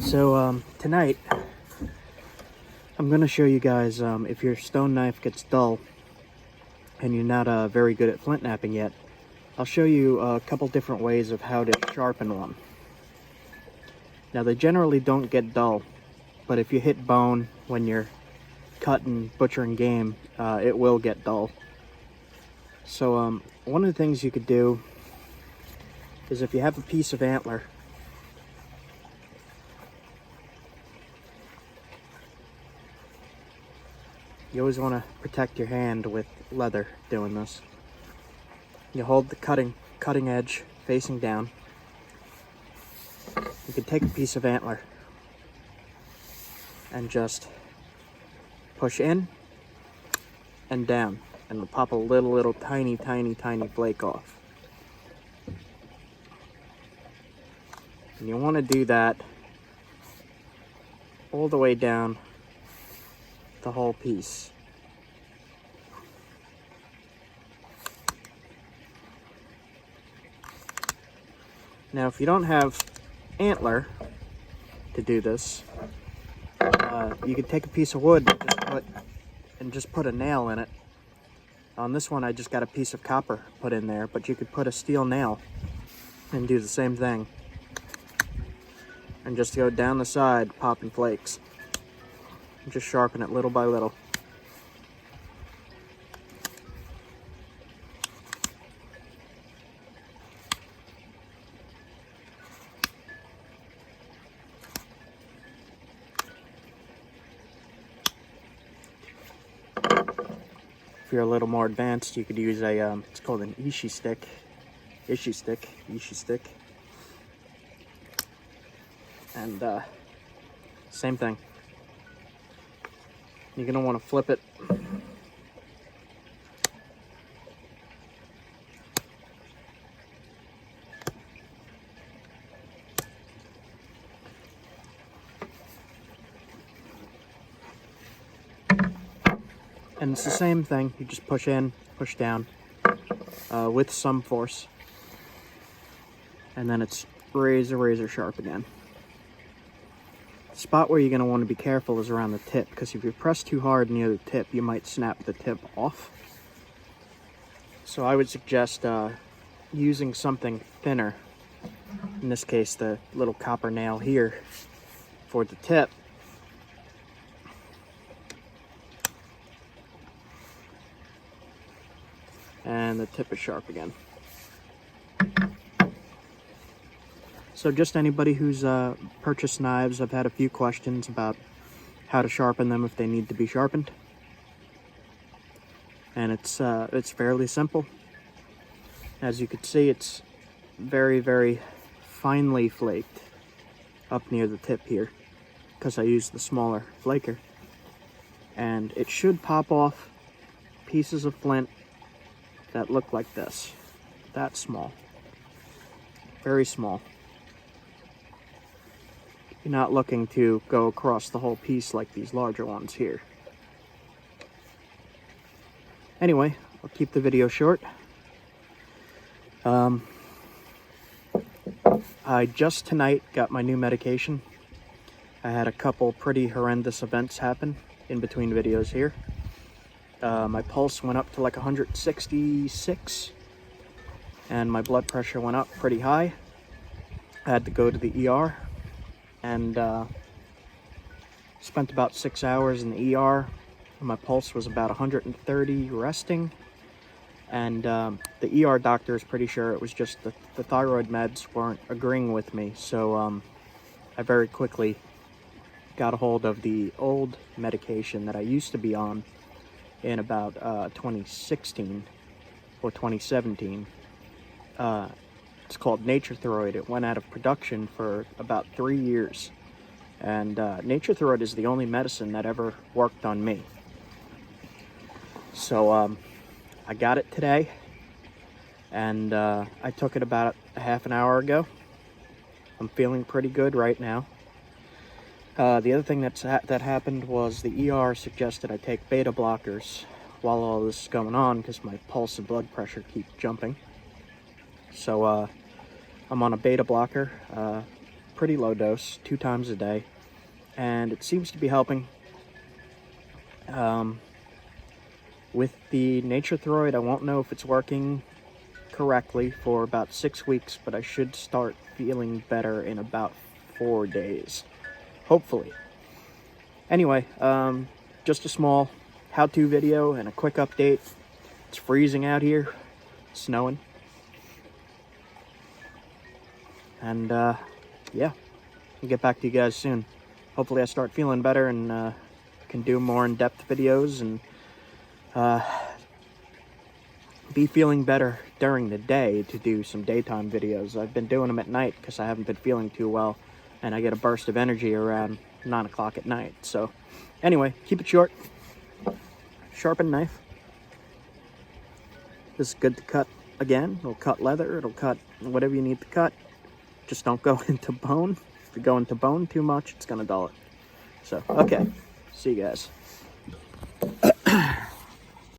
So tonight I'm going to show you guys if your stone knife gets dull and you're not very good at flint knapping yet, I'll show you a couple different ways of how to sharpen one. Now they generally don't get dull, but if you hit bone when you're cutting, butchering game, it will get dull. So one of the things you could do is if you have a piece of antler, you always want to protect your hand with leather doing this. You hold the cutting edge facing down. You can take a piece of antler and just push in and down, and it'll pop a little tiny flake off. And you want to do that all the way down the whole piece. Now if you don't have antler to do this, you could take a piece of wood and just put a nail in it. On this one I just got a piece of copper put in there, but you could put a steel nail and do the same thing. And just go down the side, popping flakes. And just sharpen it little by little. If you're a little more advanced, you could use a, it's called an ishi stick. And same thing. You're gonna want to flip it. And it's the same thing. You just push in, push down with some force. And then it's razor sharp again. The spot where you're going to want to be careful is around the tip, because if you press too hard near the tip, you might snap the tip off. So I would suggest using something thinner, in this case the little copper nail here, for the tip. And the tip is sharp again. So just anybody who's purchased knives, I've had a few questions about how to sharpen them if they need to be sharpened. And it's fairly simple. As you can see, it's very finely flaked up near the tip here, because I used the smaller flaker. And it should pop off pieces of flint that look like this. That small. Very small. You're not looking to go across the whole piece like these larger ones here. Anyway, I'll keep the video short. I just tonight got my new medication. I had a couple pretty horrendous events happen in between videos here. My pulse went up to like 166, and my blood pressure went up pretty high. I had to go to the ER. And spent about 6 hours in the ER. My pulse was about 130 resting, and the ER doctor is pretty sure it was just the thyroid meds weren't agreeing with me. So I very quickly got a hold of the old medication that I used to be on in about 2016 or 2017. It's called Nature-Throid. It went out of production for about 3 years. And Nature-Throid is the only medicine that ever worked on me. So I got it today, and I took it about a half an hour ago. I'm feeling pretty good right now. The other thing that happened was the ER suggested I take beta blockers while all this is going on, because my pulse and blood pressure keep jumping. So I'm on a beta blocker, pretty low dose, 2 times a day, and it seems to be helping. With the Nature Throid, I won't know if it's working correctly for about 6 weeks, but I should start feeling better in about 4 days, hopefully. Anyway, just a small how-to video and a quick update. It's freezing out here, snowing, and yeah, I'll get back to you guys soon. Hopefully I start feeling better and can do more in-depth videos and be feeling better during the day to do some daytime videos. I've been doing them at night because I haven't been feeling too well, and I get a burst of energy around 9 o'clock at night. So anyway, keep it short. Sharpen knife. This is good to cut again. It'll cut leather, it'll cut whatever you need to cut. Just don't go into bone. If you go into bone too much, it's gonna dull it. So, okay, see you guys.